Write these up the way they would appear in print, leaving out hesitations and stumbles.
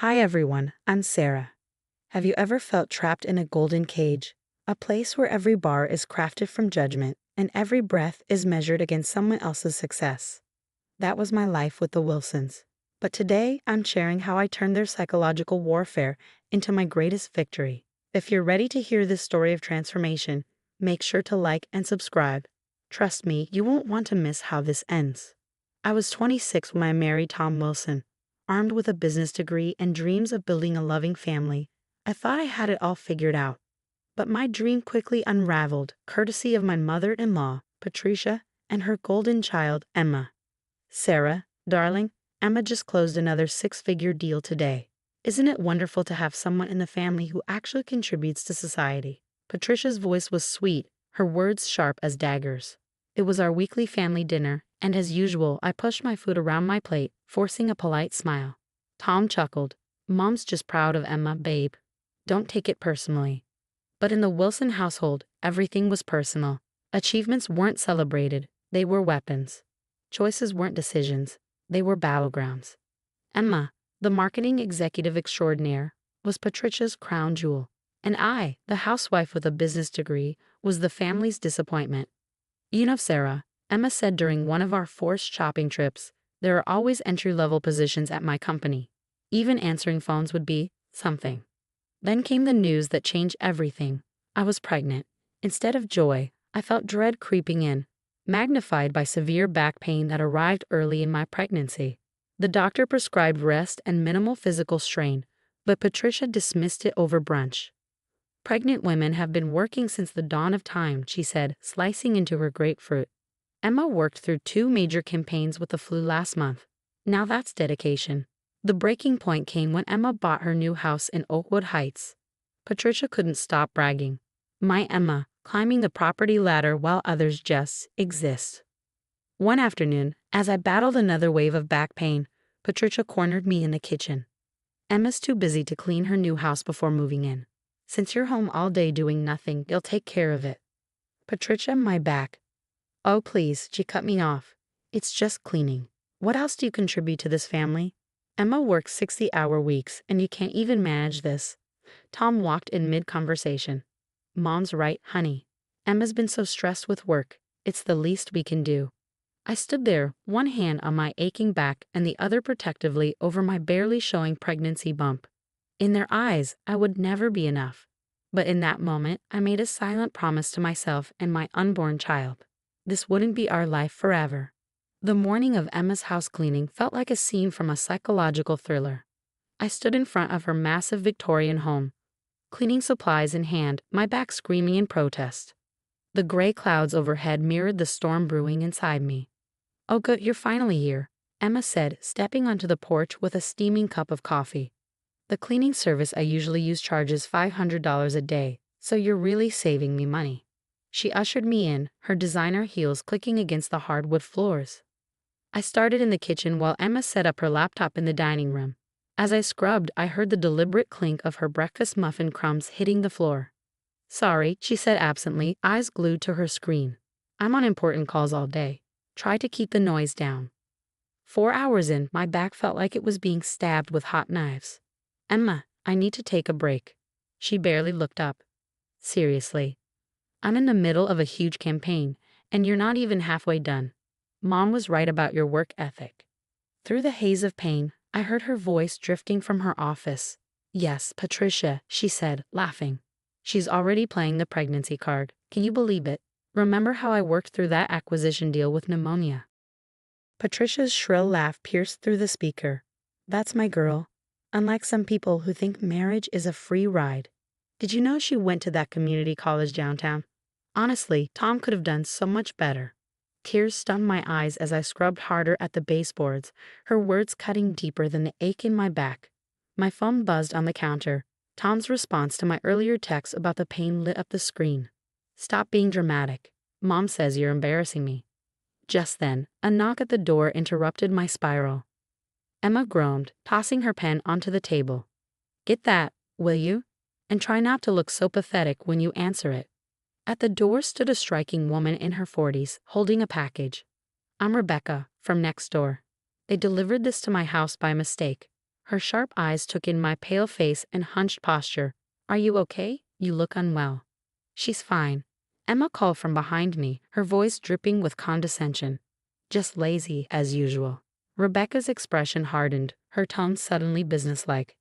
Hi everyone, I'm Sarah. Have you ever felt trapped in a golden cage? A place where every bar is crafted from judgment and every breath is measured against someone else's success. That was my life with the Wilsons. But today, I'm sharing how I turned their psychological warfare into my greatest victory. If you're ready to hear this story of transformation, make sure to like and subscribe. Trust me, you won't want to miss how this ends. I was 26 when I married Tom Wilson. Armed with a business degree and dreams of building a loving family, I thought I had it all figured out. But my dream quickly unraveled, courtesy of my mother-in-law, Patricia, and her golden child, Emma. Sarah, darling, Emma just closed another six-figure deal today. Isn't it wonderful to have someone in the family who actually contributes to society? Patricia's voice was sweet, her words sharp as daggers. It was our weekly family dinner, and as usual, I pushed my food around my plate, forcing a polite smile. Tom chuckled. Mom's just proud of Emma, babe. Don't take it personally. But in the Wilson household, everything was personal. Achievements weren't celebrated, they were weapons. Choices weren't decisions, they were battlegrounds. Emma, the marketing executive extraordinaire, was Patricia's crown jewel, and I, the housewife with a business degree, was the family's disappointment. You know, Sarah, Emma said during one of our forced shopping trips, there are always entry-level positions at my company. Even answering phones would be something. Then came the news that changed everything. I was pregnant. Instead of joy, I felt dread creeping in, magnified by severe back pain that arrived early in my pregnancy. The doctor prescribed rest and minimal physical strain, but Patricia dismissed it over brunch. Pregnant women have been working since the dawn of time, she said, slicing into her grapefruit. Emma worked through 2 major campaigns with the flu last month. Now that's dedication. The breaking point came when Emma bought her new house in Oakwood Heights. Patricia couldn't stop bragging. My Emma, climbing the property ladder while others just exist. One afternoon, as I battled another wave of back pain, Patricia cornered me in the kitchen. Emma's too busy to clean her new house before moving in. Since you're home all day doing nothing, you'll take care of it. Patricia, my back. Oh please, she cut me off. It's just cleaning. What else do you contribute to this family? Emma works 60-hour weeks, and you can't even manage this. Tom walked in mid-conversation. Mom's right, honey. Emma's been so stressed with work. It's the least we can do. I stood there, one hand on my aching back and the other protectively over my barely showing pregnancy bump. In their eyes, I would never be enough. But in that moment, I made a silent promise to myself and my unborn child. This wouldn't be our life forever. The morning of Emma's house cleaning felt like a scene from a psychological thriller. I stood in front of her massive Victorian home, cleaning supplies in hand, my back screaming in protest. The gray clouds overhead mirrored the storm brewing inside me. Oh good, you're finally here, Emma said, stepping onto the porch with a steaming cup of coffee. The cleaning service I usually use charges $500 a day, so you're really saving me money. She ushered me in, her designer heels clicking against the hardwood floors. I started in the kitchen while Emma set up her laptop in the dining room. As I scrubbed, I heard the deliberate clink of her breakfast muffin crumbs hitting the floor. Sorry, she said absently, eyes glued to her screen. I'm on important calls all day. Try to keep the noise down. 4 hours in, my back felt like it was being stabbed with hot knives. Emma, I need to take a break. She barely looked up. Seriously. I'm in the middle of a huge campaign, and you're not even halfway done. Mom was right about your work ethic. Through the haze of pain, I heard her voice drifting from her office. Yes, Patricia, she said, laughing. She's already playing the pregnancy card. Can you believe it? Remember how I worked through that acquisition deal with pneumonia? Patricia's shrill laugh pierced through the speaker. That's my girl. Unlike some people who think marriage is a free ride. Did you know she went to that community college downtown? Honestly, Tom could have done so much better. Tears stung my eyes as I scrubbed harder at the baseboards, her words cutting deeper than the ache in my back. My phone buzzed on the counter. Tom's response to my earlier text about the pain lit up the screen. Stop being dramatic. Mom says you're embarrassing me. Just then, a knock at the door interrupted my spiral. Emma groaned, tossing her pen onto the table. Get that, will you? And try not to look so pathetic when you answer it. At the door stood a striking woman in her 40s, holding a package. I'm Rebecca, from next door. They delivered this to my house by mistake. Her sharp eyes took in my pale face and hunched posture. "Are you okay? You look unwell." "She's fine," Emma called from behind me, her voice dripping with condescension. "Just lazy, as usual." Rebecca's expression hardened, her tone suddenly businesslike.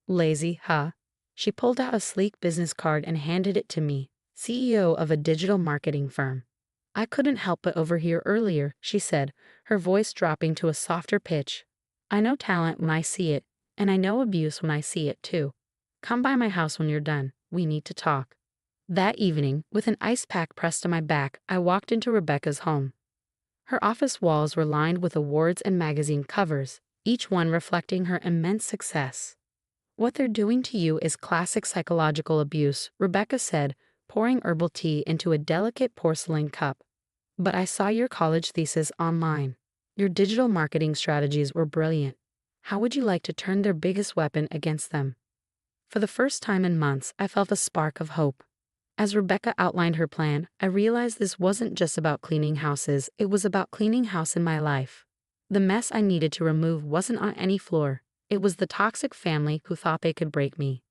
"Lazy, huh?" She pulled out a sleek business card and handed it to me. "CEO of a digital marketing firm." "I couldn't help but overhear earlier," she said, her voice dropping to a softer pitch. "I know talent when I see it, and I know abuse when I see it too. Come by my house when you're done. We need to talk." That evening, with an ice pack pressed to my back, I walked into Rebecca's home. Her office walls were lined with awards and magazine covers, each one reflecting her immense success. "What they're doing to you is classic psychological abuse," Rebecca said, pouring herbal tea into a delicate porcelain cup. "But I saw your college thesis online. Your digital marketing strategies were brilliant. How would you like to turn their biggest weapon against them?" For the first time in months, I felt a spark of hope. As Rebecca outlined her plan, I realized this wasn't just about cleaning houses, it was about cleaning house in my life. The mess I needed to remove wasn't on any floor, it was the toxic family who thought they could break me.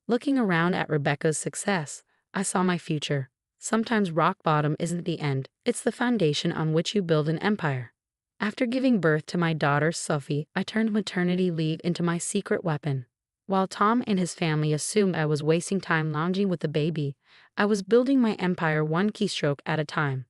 Looking around at Rebecca's success, I saw my future. Sometimes rock bottom isn't the end, it's the foundation on which you build an empire. After giving birth to my daughter, Sophie, I turned maternity leave into my secret weapon. While Tom and his family assumed I was wasting time lounging with the baby, I was building my empire one keystroke at a time.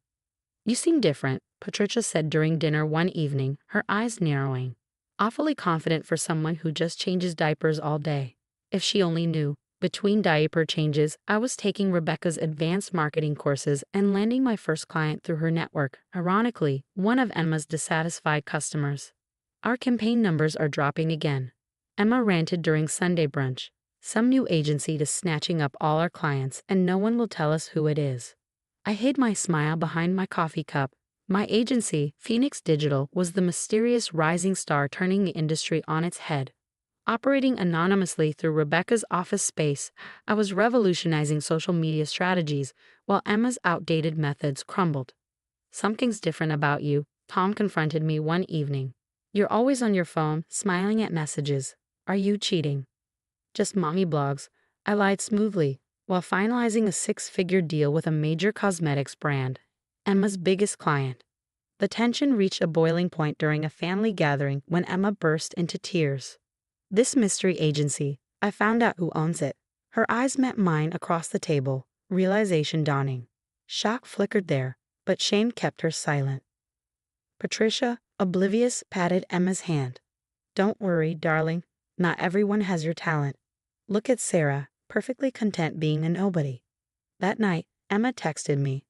"You seem different," Patricia said during dinner one evening, her eyes narrowing. "Awfully confident for someone who just changes diapers all day." If she only knew, between diaper changes, I was taking Rebecca's advanced marketing courses and landing my first client through her network, ironically, one of Emma's dissatisfied customers. "Our campaign numbers are dropping again," Emma ranted during Sunday brunch. "Some new agency is snatching up all our clients, and no one will tell us who it is." I hid my smile behind my coffee cup. My agency, Phoenix Digital, was the mysterious rising star turning the industry on its head. Operating anonymously through Rebecca's office space, I was revolutionizing social media strategies, while Emma's outdated methods crumbled. "Something's different about you," Tom confronted me one evening. "You're always on your phone, smiling at messages. Are you cheating?" "Just mommy blogs," I lied smoothly, while finalizing a six-figure deal with a major cosmetics brand, Emma's biggest client. The tension reached a boiling point during a family gathering when Emma burst into tears. "This mystery agency, I found out who owns it." Her eyes met mine across the table, realization dawning. Shock flickered there, but shame kept her silent. Patricia, oblivious, patted Emma's hand. "Don't worry, darling. Not everyone has your talent. Look at Sarah, perfectly content being a nobody." That night, Emma texted me.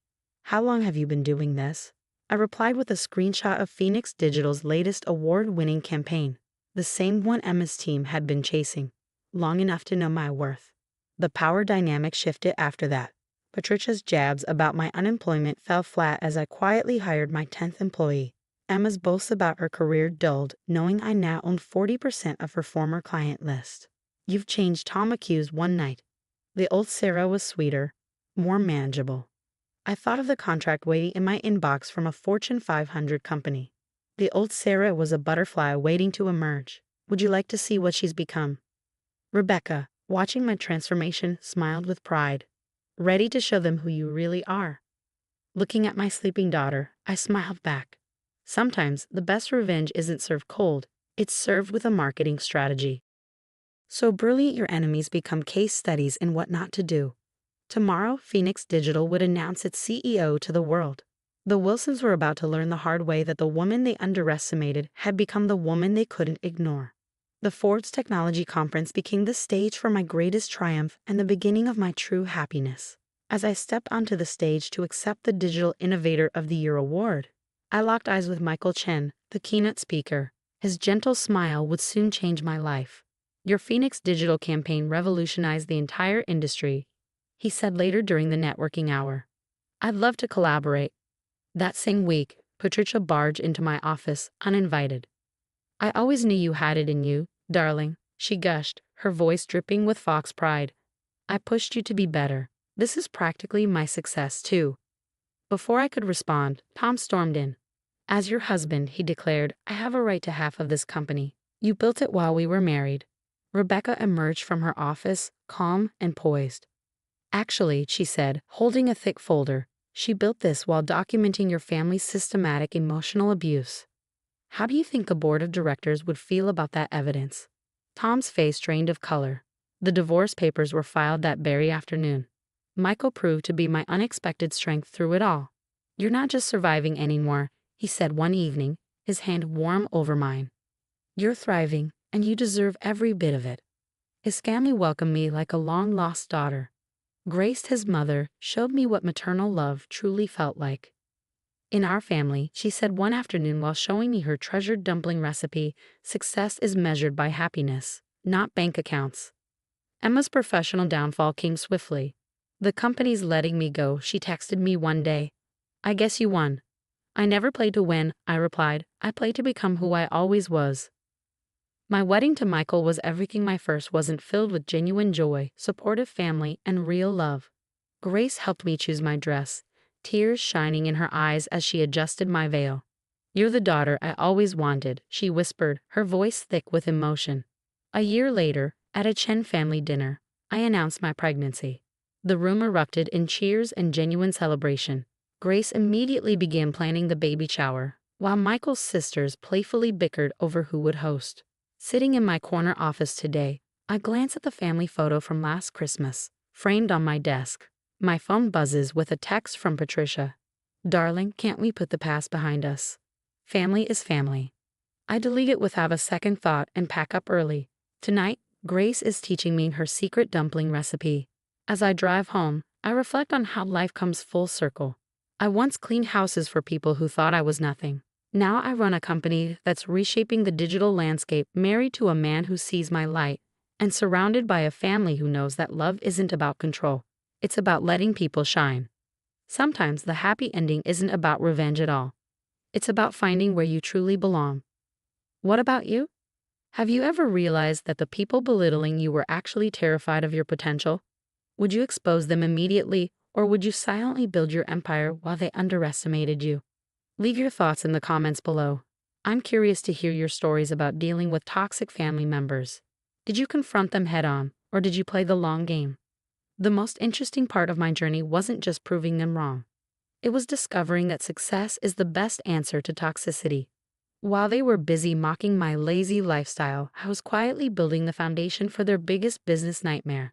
"How long have you been doing this?" I replied with a screenshot of Phoenix Digital's latest award-winning campaign, the same one Emma's team had been chasing, long enough to know my worth. The power dynamic shifted after that. Patricia's jabs about my unemployment fell flat as I quietly hired my 10th employee. Emma's boasts about her career dulled, knowing I now owned 40% of her former client list. "You've changed," Tom accused one night. The old Sarah was sweeter, more manageable. I thought of the contract waiting in my inbox from a Fortune 500 company. The old Sarah was a butterfly waiting to emerge. Would you like to see what she's become? Rebecca, watching my transformation, smiled with pride. "Ready to show them who you really are." Looking at my sleeping daughter, I smiled back. Sometimes the best revenge isn't served cold, it's served with a marketing strategy. So brilliant your enemies become case studies in what not to do. Tomorrow, Phoenix Digital would announce its CEO to the world. The Wilsons were about to learn the hard way that the woman they underestimated had become the woman they couldn't ignore. The Ford's Technology Conference became the stage for my greatest triumph and the beginning of my true happiness. As I stepped onto the stage to accept the Digital Innovator of the Year award, I locked eyes with Michael Chen, the keynote speaker. His gentle smile would soon change my life. "Your Phoenix Digital campaign revolutionized the entire industry," he said later during the networking hour. "I'd love to collaborate." That same week, Patricia barged into my office, uninvited. "I always knew you had it in you, darling," she gushed, her voice dripping with fox pride. "I pushed you to be better. This is practically my success, too." Before I could respond, Tom stormed in. "As your husband," he declared, "I have a right to half of this company. You built it while we were married. Rebecca emerged from her office, calm and poised. Actually, she said, holding a thick folder, she built this while documenting your family's systematic emotional abuse. How do you think a board of directors would feel about that evidence? Tom's face drained of color. The divorce papers were filed that very afternoon. Michael proved to be my unexpected strength through it all. You're not just surviving anymore, he said one evening, his hand warm over mine. You're thriving, and you deserve every bit of it. His family welcomed me like a long-lost daughter. Grace, his mother, showed me what maternal love truly felt like. In our family, she said one afternoon while showing me her treasured dumpling recipe, success is measured by happiness, not bank accounts. Emma's professional downfall came swiftly. The company's letting me go, she texted me one day. I guess you won. I never played to win, I replied. I played to become who I always was. My wedding to Michael was everything my first wasn't, filled with genuine joy, supportive family, and real love. Grace helped me choose my dress, tears shining in her eyes as she adjusted my veil. You're the daughter I always wanted, she whispered, her voice thick with emotion. A year later, at a Chen family dinner, I announced my pregnancy. The room erupted in cheers and genuine celebration. Grace immediately began planning the baby shower, while Michael's sisters playfully bickered over who would host. Sitting in my corner office today, I glance at the family photo from last Christmas, framed on my desk. My phone buzzes with a text from Patricia. Darling, can't we put the past behind us? Family is family. I delete it without a second thought and pack up early. Tonight, Grace is teaching me her secret dumpling recipe. As I drive home, I reflect on how life comes full circle. I once cleaned houses for people who thought I was nothing. Now I run a company that's reshaping the digital landscape, married to a man who sees my light, and surrounded by a family who knows that love isn't about control. It's about letting people shine. Sometimes the happy ending isn't about revenge at all. It's about finding where you truly belong. What about you? Have you ever realized that the people belittling you were actually terrified of your potential? Would you expose them immediately, or would you silently build your empire while they underestimated you? Leave your thoughts in the comments below. I'm curious to hear your stories about dealing with toxic family members. Did you confront them head-on, or did you play the long game? The most interesting part of my journey wasn't just proving them wrong. It was discovering that success is the best answer to toxicity. While they were busy mocking my lazy lifestyle, I was quietly building the foundation for their biggest business nightmare.